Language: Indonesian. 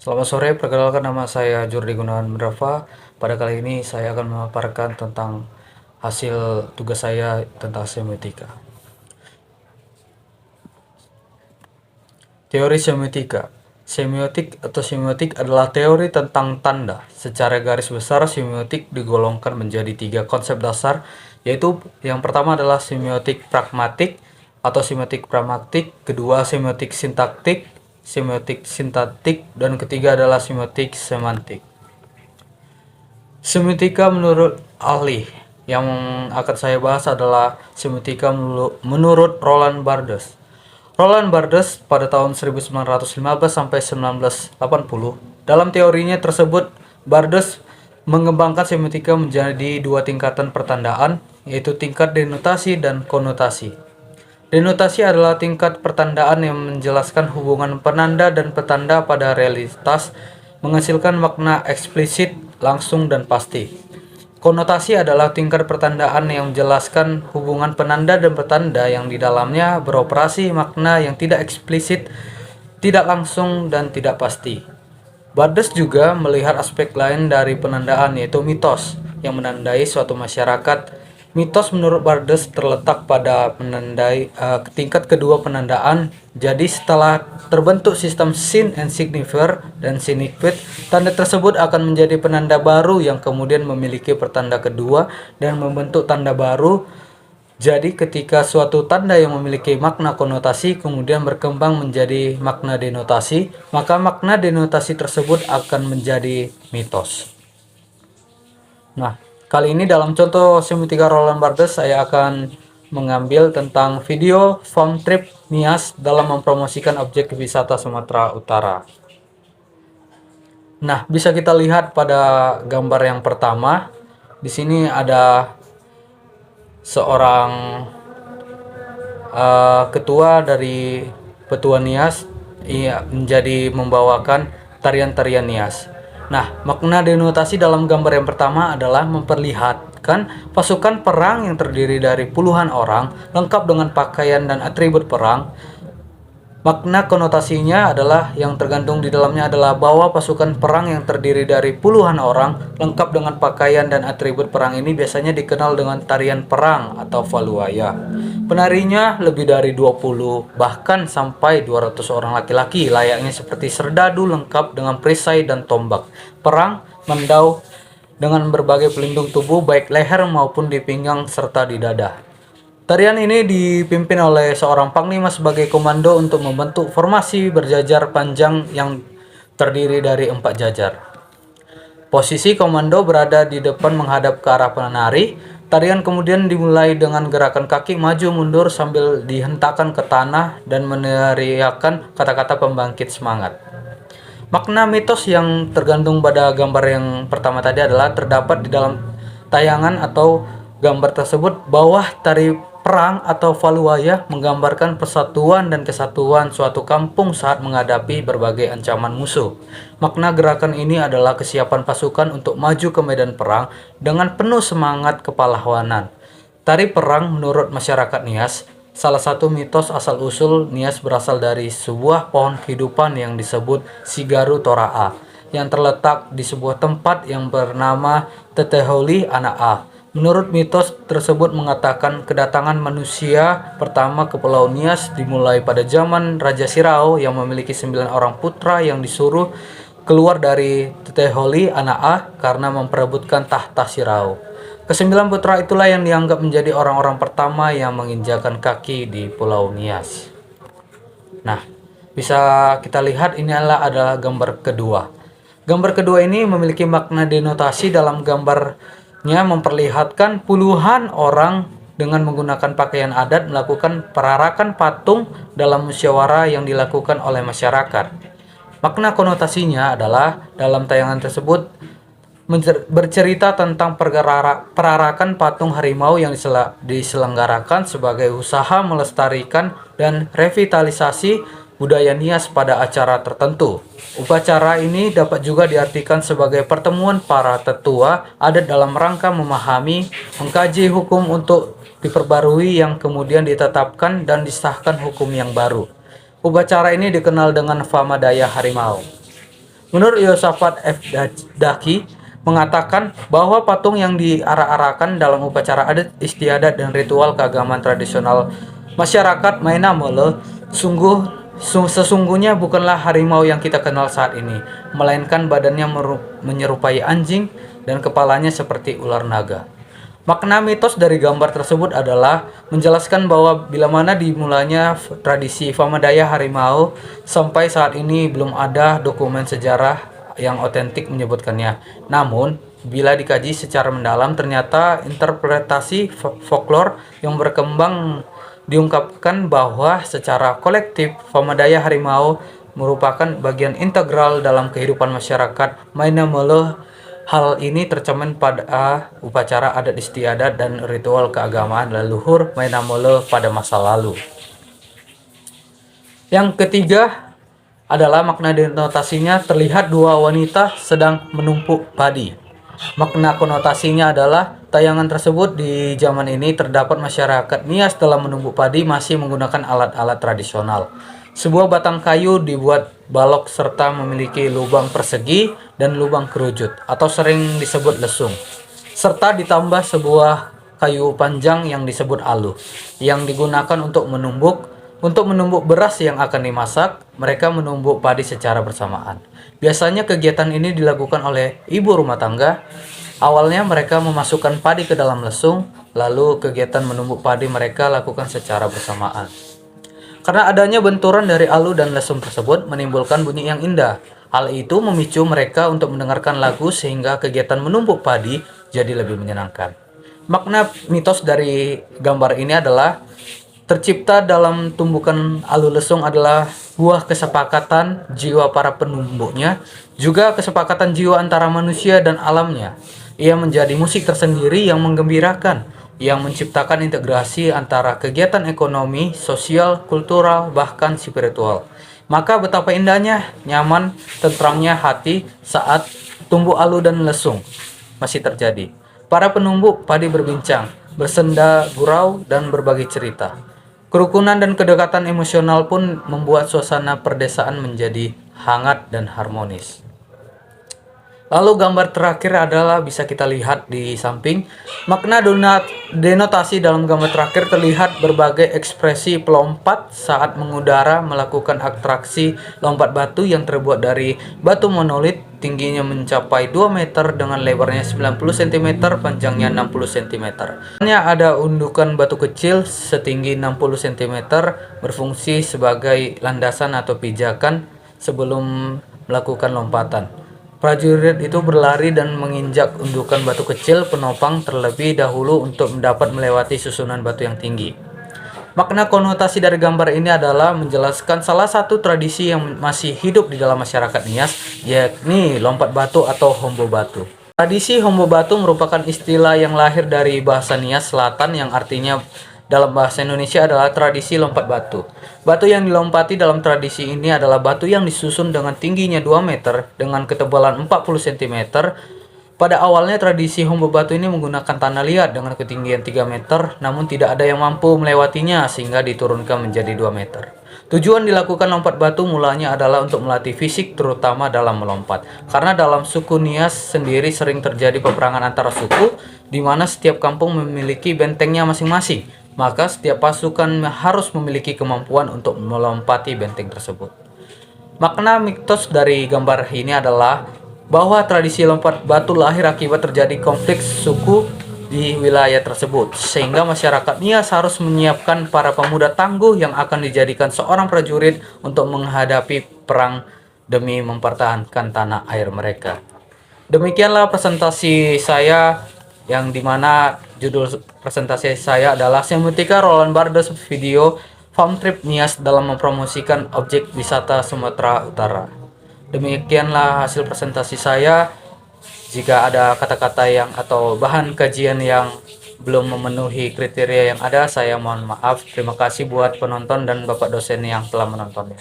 Selamat sore, perkenalkan nama saya Jordi Gunawan Mendrafa. Pada kali ini saya akan memaparkan tentang hasil tugas saya tentang semiotika. Teori semiotika. Semiotik atau semiotik adalah teori tentang tanda. Secara garis besar, semiotik digolongkan menjadi 3 konsep dasar, yaitu yang pertama adalah semiotik pragmatik atau semiotik pragmatik, kedua semiotik sintaktik, dan ketiga adalah semiotik semantik. Semiotika menurut ahli yang akan saya bahas adalah semiotika menurut Roland Barthes. Roland Barthes pada tahun 1915 sampai 1980, dalam teorinya tersebut Barthes mengembangkan semiotika menjadi 2 tingkatan pertandaan, yaitu tingkat denotasi dan konotasi. Denotasi adalah tingkat pertandaan yang menjelaskan hubungan penanda dan petanda pada realitas, menghasilkan makna eksplisit, langsung, dan pasti. Konotasi adalah tingkat pertandaan yang menjelaskan hubungan penanda dan petanda yang di dalamnya beroperasi makna yang tidak eksplisit, tidak langsung, dan tidak pasti. Barthes juga melihat aspek lain dari penandaan, yaitu mitos yang menandai suatu masyarakat. Mitos menurut Barthes terletak pada tingkat kedua penandaan. Jadi setelah terbentuk sistem sin and signifier dan signified, tanda tersebut akan menjadi penanda baru yang kemudian memiliki pertanda kedua dan membentuk tanda baru. Jadi ketika suatu tanda yang memiliki makna konotasi kemudian berkembang menjadi makna denotasi, maka makna denotasi tersebut akan menjadi mitos. Nah, kali ini dalam contoh semiotika Roland Barthes saya akan mengambil tentang video farm trip Nias dalam mempromosikan objek wisata Sumatera Utara. Nah, bisa kita lihat pada gambar yang pertama. Di sini ada seorang ketua dari Petua Nias, ia menjadi membawakan tarian-tarian Nias. Nah, makna denotasi dalam gambar yang pertama adalah memperlihatkan pasukan perang yang terdiri dari puluhan orang, lengkap dengan pakaian dan atribut perang. Makna konotasinya adalah yang tergantung di dalamnya adalah bahwa pasukan perang yang terdiri dari puluhan orang, lengkap dengan pakaian dan atribut perang ini biasanya dikenal dengan tarian perang atau valuaya. Penarinya lebih dari 20, bahkan sampai 200 orang laki-laki, layaknya seperti serdadu lengkap dengan perisai dan tombak. Perang, mendau, dengan berbagai pelindung tubuh baik leher maupun di pinggang serta di dada. Tarian ini dipimpin oleh seorang panglima sebagai komando untuk membentuk formasi berjajar panjang yang terdiri dari 4 jajar. Posisi komando berada di depan menghadap ke arah penari. Tarian kemudian dimulai dengan gerakan kaki maju mundur sambil dihentakkan ke tanah dan meneriakkan kata-kata pembangkit semangat. Makna mitos yang tergantung pada gambar yang pertama tadi adalah terdapat di dalam tayangan atau gambar tersebut bahwa tari perang atau valuaya menggambarkan persatuan dan kesatuan suatu kampung saat menghadapi berbagai ancaman musuh. Makna gerakan ini adalah kesiapan pasukan untuk maju ke medan perang dengan penuh semangat kepahlawanan. Tari perang menurut masyarakat Nias, salah satu mitos asal-usul Nias berasal dari sebuah pohon kehidupan yang disebut Sigaru Tora'a yang terletak di sebuah tempat yang bernama Teteholi Anak A. Menurut mitos tersebut mengatakan kedatangan manusia pertama ke Pulau Nias dimulai pada zaman Raja Sirao yang memiliki 9 orang putra yang disuruh keluar dari Teteholi Anak A karena memperebutkan tahta Sirao. Kesembilan putra itulah yang dianggap menjadi orang-orang pertama yang menginjakan kaki di Pulau Nias. Nah, bisa kita lihat ini adalah gambar kedua. Gambar kedua ini memiliki makna denotasi. Dalam gambarnya memperlihatkan puluhan orang dengan menggunakan pakaian adat melakukan perarakan patung dalam musyawarah yang dilakukan oleh masyarakat. Makna konotasinya adalah dalam tayangan tersebut bercerita tentang perarakan patung harimau yang diselenggarakan sebagai usaha melestarikan dan revitalisasi budaya Nias pada acara tertentu. Upacara ini dapat juga diartikan sebagai pertemuan para tetua adat dalam rangka memahami, mengkaji hukum untuk diperbarui yang kemudian ditetapkan dan disahkan hukum yang baru. Upacara ini dikenal dengan Famadaya Harimau. Menurut Yosafat F. Daki mengatakan bahwa patung yang diarak-arakan dalam upacara adat istiadat dan ritual keagamaan tradisional masyarakat Mainamolo sesungguhnya bukanlah harimau yang kita kenal saat ini, melainkan badannya menyerupai anjing dan kepalanya seperti ular naga. Makna mitos dari gambar tersebut adalah menjelaskan bahwa bila mana dimulainya tradisi Famadaya harimau, sampai saat ini belum ada dokumen sejarah yang otentik menyebutkannya. Namun, bila dikaji secara mendalam, ternyata interpretasi folklore yang berkembang diungkapkan bahwa secara kolektif Famadaya harimau merupakan bagian integral dalam kehidupan masyarakat Mainamolo. Hal ini tercermin pada upacara adat istiadat dan ritual keagamaan leluhur Mainamolo pada masa lalu. Yang ketiga adalah makna denotasinya terlihat dua wanita sedang menumpuk padi. Makna konotasinya adalah tayangan tersebut di zaman ini terdapat masyarakat Nias dalam menumbuk padi masih menggunakan alat-alat tradisional. Sebuah batang kayu dibuat balok serta memiliki lubang persegi dan lubang kerujut atau sering disebut lesung. Serta ditambah sebuah kayu panjang yang disebut alu yang digunakan untuk menumbuk. Untuk menumbuk beras yang akan dimasak, mereka menumbuk padi secara bersamaan. Biasanya kegiatan ini dilakukan oleh ibu rumah tangga. Awalnya mereka memasukkan padi ke dalam lesung, lalu kegiatan menumbuk padi mereka lakukan secara bersamaan. Karena adanya benturan dari alu dan lesung tersebut menimbulkan bunyi yang indah. Hal itu memicu mereka untuk mendengarkan lagu sehingga kegiatan menumbuk padi jadi lebih menyenangkan. Makna mitos dari gambar ini adalah tercipta dalam tumbukan alu lesung adalah buah kesepakatan jiwa para penumbuknya, juga kesepakatan jiwa antara manusia dan alamnya. Ia menjadi musik tersendiri yang menggembirakan, yang menciptakan integrasi antara kegiatan ekonomi, sosial, kultural, bahkan spiritual. Maka betapa indahnya, nyaman, tentramnya hati saat tumbuh alu dan lesung masih terjadi. Para penumbuk padi berbincang, bersenda gurau, dan berbagi cerita. Kerukunan dan kedekatan emosional pun membuat suasana perdesaan menjadi hangat dan harmonis. Lalu gambar terakhir adalah bisa kita lihat di samping. Makna denotasi dalam gambar terakhir terlihat berbagai ekspresi pelompat saat mengudara melakukan atraksi lompat batu yang terbuat dari batu monolit, tingginya mencapai 2 meter dengan lebarnya 90 cm, panjangnya 60 cm. Ada undukan batu kecil setinggi 60 cm berfungsi sebagai landasan atau pijakan sebelum melakukan lompatan. Prajurit itu berlari dan menginjak undukan batu kecil penopang terlebih dahulu untuk dapat melewati susunan batu yang tinggi. Makna konotasi dari gambar ini adalah menjelaskan salah satu tradisi yang masih hidup di dalam masyarakat Nias, yakni lompat batu atau hombo batu. Tradisi hombo batu merupakan istilah yang lahir dari bahasa Nias Selatan yang artinya dalam bahasa Indonesia adalah tradisi lompat batu. Batu yang dilompati dalam tradisi ini adalah batu yang disusun dengan tingginya 2 meter dengan ketebalan 40 cm. Pada awalnya tradisi hombo batu ini menggunakan tanah liat dengan ketinggian 3 meter, namun tidak ada yang mampu melewatinya sehingga diturunkan menjadi 2 meter. Tujuan dilakukan lompat batu mulanya adalah untuk melatih fisik terutama dalam melompat. Karena dalam suku Nias sendiri sering terjadi peperangan antara suku di mana setiap kampung memiliki bentengnya masing-masing. Maka setiap pasukan harus memiliki kemampuan untuk melompati benteng tersebut. Makna mitos dari gambar ini adalah bahwa tradisi lompat batu lahir akibat terjadi konflik suku di wilayah tersebut, sehingga masyarakat Nias harus menyiapkan para pemuda tangguh yang akan dijadikan seorang prajurit untuk menghadapi perang demi mempertahankan tanah air mereka. Demikianlah presentasi saya, yang dimana judul presentasi saya adalah Semiotika Roland Barthes Video Farm Trip Nias dalam mempromosikan objek wisata Sumatera Utara. Demikianlah hasil presentasi saya. Jika ada kata-kata yang atau bahan kajian yang belum memenuhi kriteria yang ada, saya mohon maaf. Terima kasih buat penonton dan Bapak dosen yang telah menontonnya.